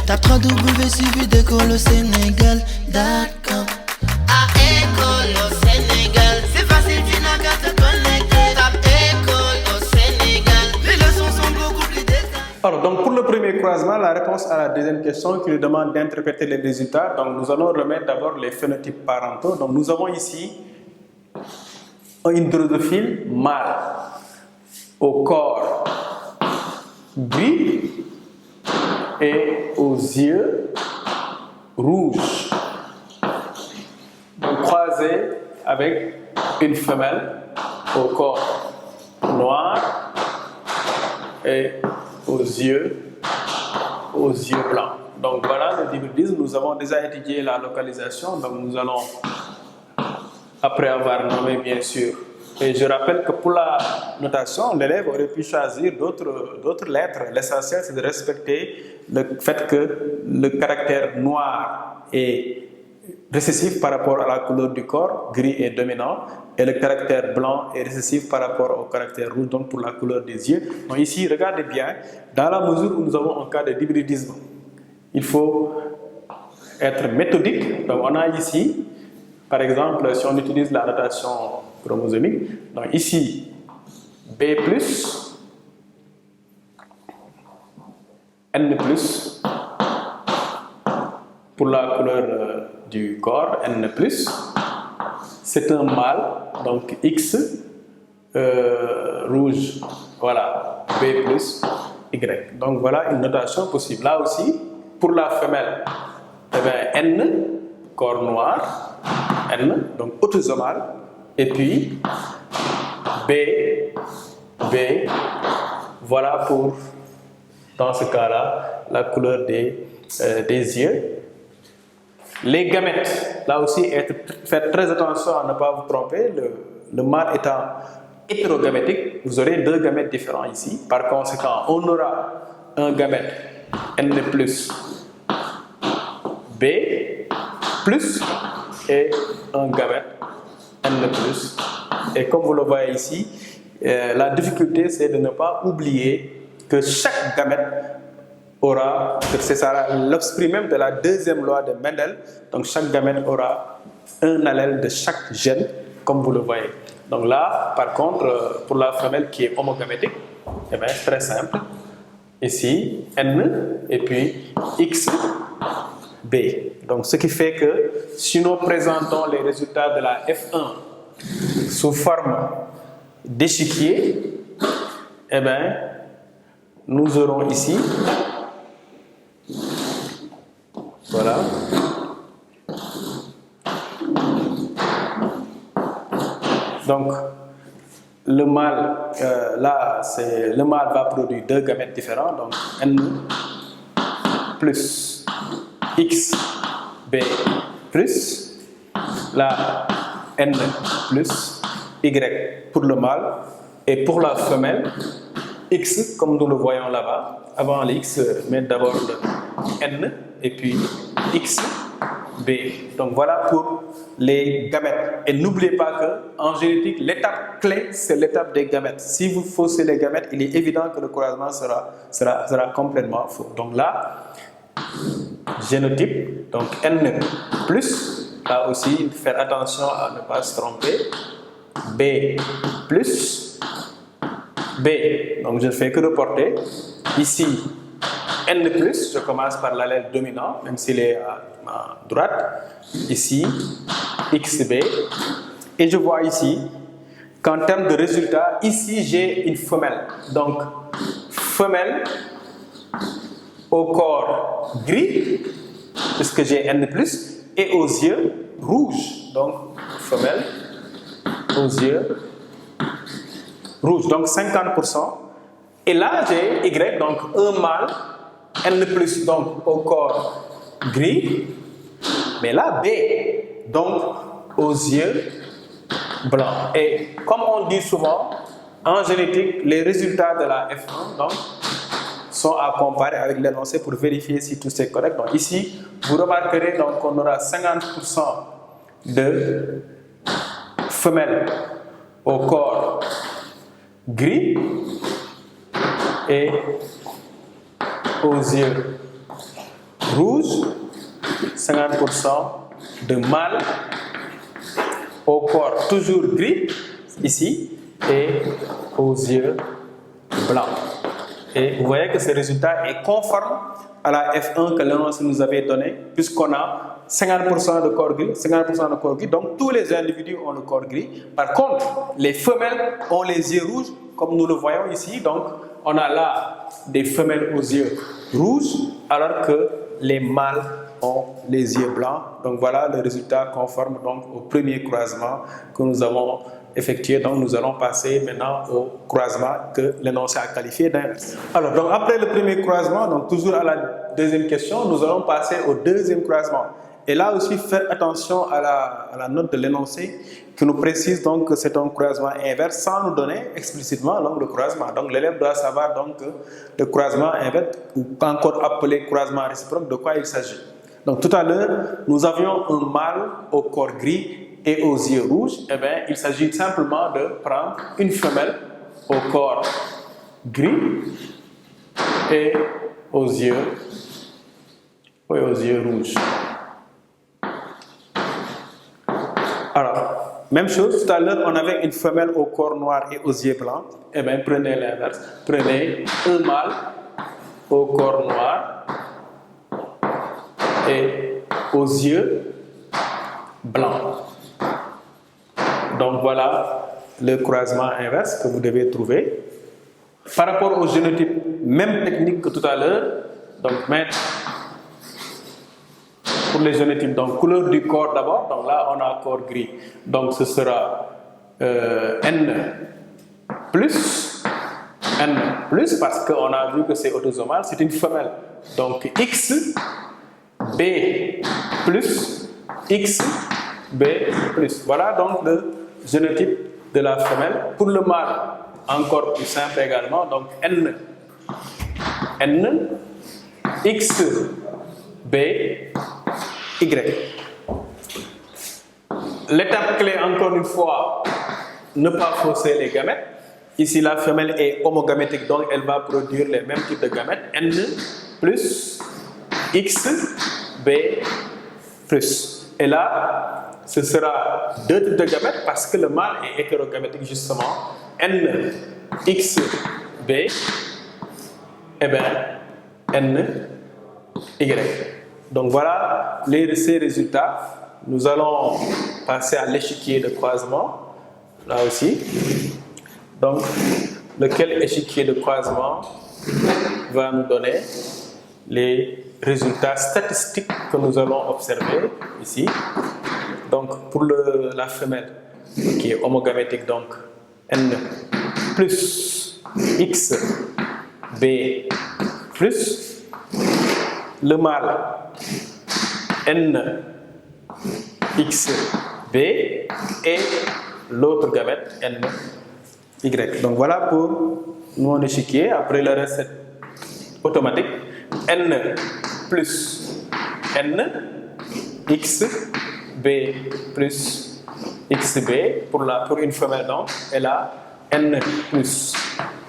Tape 3W suivi d'école au Sénégal. D'accord. À école au Sénégal, c'est facile, tu n'as qu'à te connecter. Tape école au Sénégal, les leçons sont beaucoup plus détaillées. Alors, donc pour le premier croisement, la réponse à la deuxième question qui nous demande d'interpréter les résultats. Donc, nous allons remettre d'abord les phénotypes parentaux. Donc, nous avons ici une drosophile mâle au corps gris et aux yeux rouges. Donc, croisé avec une femelle au corps noir et aux yeux blancs. Donc voilà le d'hybridisme. Nous avons déjà étudié la localisation. Donc nous allons, après avoir nommé bien sûr. Et je rappelle que pour la notation, l'élève aurait pu choisir d'autres lettres. L'essentiel, c'est de respecter le fait que le caractère noir est récessif par rapport à la couleur du corps, gris est dominant, et le caractère blanc est récessif par rapport au caractère rouge, donc pour la couleur des yeux. Donc ici, regardez bien, dans la mesure où nous avons un cas de d'hybridisme, il faut être méthodique. Donc on a ici, par exemple, si on utilise la notation chromosomique, donc ici, B+, N+, pour la couleur du corps, N+, c'est un mâle, donc X, rouge, voilà, B+, Y. Donc voilà une notation possible. Là aussi, pour la femelle, eh bien, N, corps noir, N, donc autosomal, et puis B, voilà pour, dans ce cas-là, la couleur des yeux. Les gamètes, là aussi, faites très attention à ne pas vous tromper. Le mâle étant hétérogamétique, vous aurez deux gamètes différents ici. Par conséquent, on aura un gamète N plus B plus et un gamète N plus. Et comme vous le voyez ici, la difficulté, c'est de ne pas oublier que chaque gamète aura, c'est ça l'esprit même de la deuxième loi de Mendel, donc chaque gamète aura un allèle de chaque gène, comme vous le voyez. Donc là, par contre, pour la femelle qui est homogamétique, eh bien, c'est très simple. Ici, N et puis X, B. Donc ce qui fait que si nous présentons les résultats de la F1 sous forme d'échiquier, eh bien, nous aurons ici, voilà, donc le mâle, là, le mâle va produire deux gamètes différents, donc N plus X, B plus, là, N plus Y pour le mâle, et pour la femelle, X, comme nous le voyons là-bas, avant l'X, mettre d'abord le N et puis X, B. Donc voilà pour les gamètes. Et n'oubliez pas qu'en génétique, l'étape clé, c'est l'étape des gamètes. Si vous faussez les gamètes, il est évident que le croisement sera complètement faux. Donc là, génotype, donc N plus, là aussi, faire attention à ne pas se tromper. B plus, B, donc je ne fais que reporter. Ici, N+, je commence par l'allèle dominant, même s'il est à droite. Ici, XB. Et je vois ici qu'en termes de résultats, ici j'ai une femelle. Donc, femelle au corps gris, puisque j'ai N+, et aux yeux rouges. Donc, femelle aux yeux rouges, donc 50%. Et là, j'ai Y, donc un mâle, N+, donc au corps gris, mais là, B, donc aux yeux blancs. Et comme on dit souvent, en génétique, les résultats de la F1 donc, sont à comparer avec l'énoncé pour vérifier si tout est correct. Donc ici, vous remarquerez qu'on aura 50% de femelles au corps gris et aux yeux rouge, 50% de mâle au corps toujours gris, ici, et aux yeux blancs. Et vous voyez que ce résultat est conforme à la F1 que l'énoncé nous avait donné, puisqu'on a 50% de corps gris, 50% de corps gris, donc tous les individus ont le corps gris. Par contre, les femelles ont les yeux rouges, comme nous le voyons ici. Donc, on a là des femelles aux yeux rouges, alors que les mâles ont les yeux blancs. Donc, voilà le résultat conforme donc, au premier croisement que nous avons effectué. Donc, nous allons passer maintenant au croisement que l'énoncé a qualifié d'inverse. Alors, donc, après le premier croisement, donc toujours à la deuxième question, nous allons passer au deuxième croisement. Et là aussi, faire attention à la note de l'énoncé qui nous précise donc que c'est un croisement inverse sans nous donner explicitement donc, le croisement. Donc l'élève doit savoir donc le croisement inverse, ou encore appelé croisement réciproque, de quoi il s'agit. Donc tout à l'heure, nous avions un mâle au corps gris et aux yeux rouges. Eh bien, il s'agit simplement de prendre une femelle au corps gris et aux yeux rouges. Alors, même chose, tout à l'heure, on avait une femelle au corps noir et aux yeux blancs. Eh bien, prenez l'inverse. Prenez un mâle au corps noir et aux yeux blancs. Donc, voilà le croisement inverse que vous devez trouver. Par rapport au génotype, même technique que tout à l'heure. Donc, mettre pour les génotypes, donc couleur du corps d'abord, donc là on a corps gris, donc ce sera N plus, parce qu'on a vu que c'est autosomal, c'est une femelle, donc X, B plus, X, B plus. Voilà donc le génotype de la femelle. Pour le mâle, encore plus simple également, donc N, X, B, Y. L'étape clé, encore une fois, ne pas fausser les gamètes. Ici, la femelle est homogamétique, donc elle va produire les mêmes types de gamètes. N plus X, B plus. Et là, ce sera deux types de gamètes parce que le mâle est hétérogamétique, justement. N, X, B, et bien N, Y. Donc voilà ces résultats. Nous allons passer à l'échiquier de croisement, là aussi. Donc, lequel échiquier de croisement va nous donner les résultats statistiques que nous allons observer ici. Donc, pour la femelle qui est homogamétique, donc N plus X, B plus, le mâle N, X, B et l'autre gamète N, Y. Donc voilà pour mon échiquier. Après le reste c'est automatique. N plus N, X, B plus XB pour une femelle donc. Et là, N plus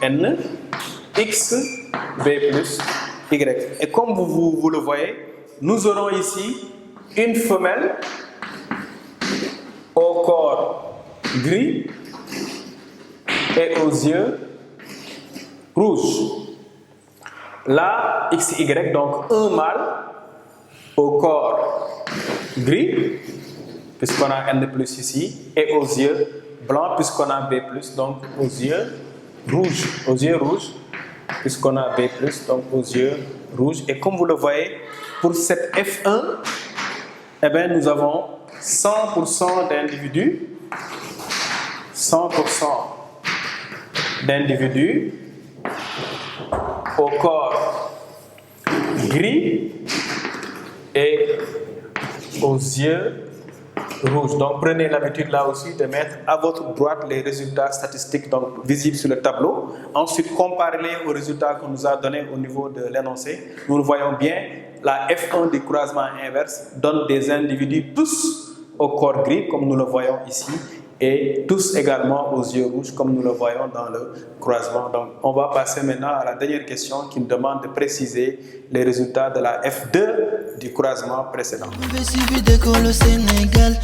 N, X, B plus Y. Et comme vous le voyez, nous aurons ici une femelle au corps gris et aux yeux rouges. Là, XY, donc un mâle au corps gris, puisqu'on a N plus ici, et aux yeux blancs, puisqu'on a B plus, donc aux yeux rouges, puisqu'on a B plus, donc aux yeux rouges. Et comme vous le voyez, pour cette F1, eh bien, nous avons 100% d'individus, 100% d'individus au corps gris et aux yeux rouges. Donc prenez l'habitude là aussi de mettre à votre droite les résultats statistiques donc, visibles sur le tableau. Ensuite, comparez-les aux résultats qu'on nous a donnés au niveau de l'énoncé. Nous le voyons bien, la F1 du croisement inverse donne des individus tous au corps gris, comme nous le voyons ici, et tous également aux yeux rouges comme nous le voyons dans le croisement. Donc on va passer maintenant à la dernière question qui nous demande de préciser les résultats de la F2 du croisement précédent. Suivi d'école au Sénégal,